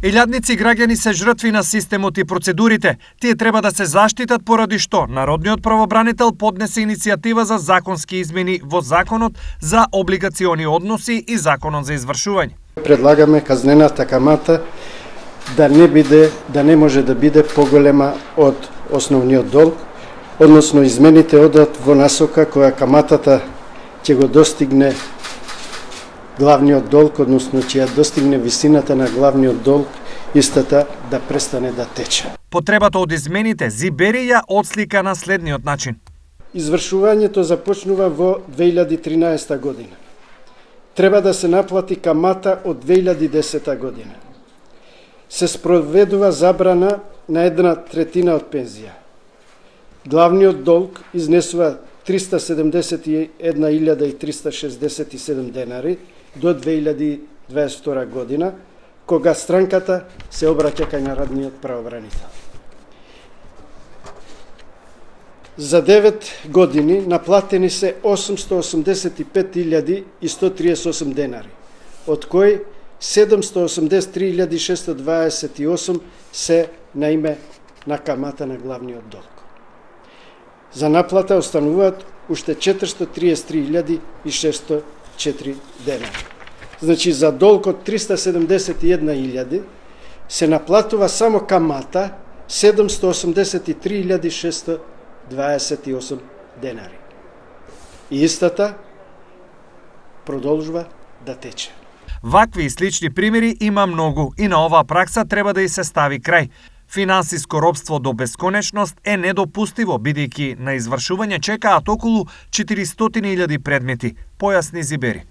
Илјадници граѓани се жртви на системот и процедурите. Тие треба да се заштитат поради што Народниот правобранител поднесе иницијатива за законски измени во Законот за облигациони односи и Законот за извршување. Предлагаме казнената камата да не може да биде поголема од основниот долг, односно измените одат во насока која каматата ќе го достигне главниот долг, односно ќе ја достигне висината на главниот долг, истата да престане да тече. Потребата од измените Зибери ја отслика на следниот начин. Извршувањето започнува во 2013 година. Треба да се наплати камата од 2010 година. Се спроведува забрана на 1/3 од пензија. Главниот долг изнесува 371.367 денари до 2022 година, кога странката се обраќа кај Народниот правобранител. За 9 години наплатени се 885.138 денари, од кои 783.628 се на име на камата на главниот долг. За наплата остануваат уште 433.604 денари. Значи, за долг од 371.000 се наплатува само камата 783.628 денари. И истата продолжува да тече. Вакви и слични примери има многу и на оваа пракса треба да и се стави крај. Финансиско робство до бесконечност е недопустиво, бидејќи на извршување чекаат околу 400.000 предмети, појасни Зибери.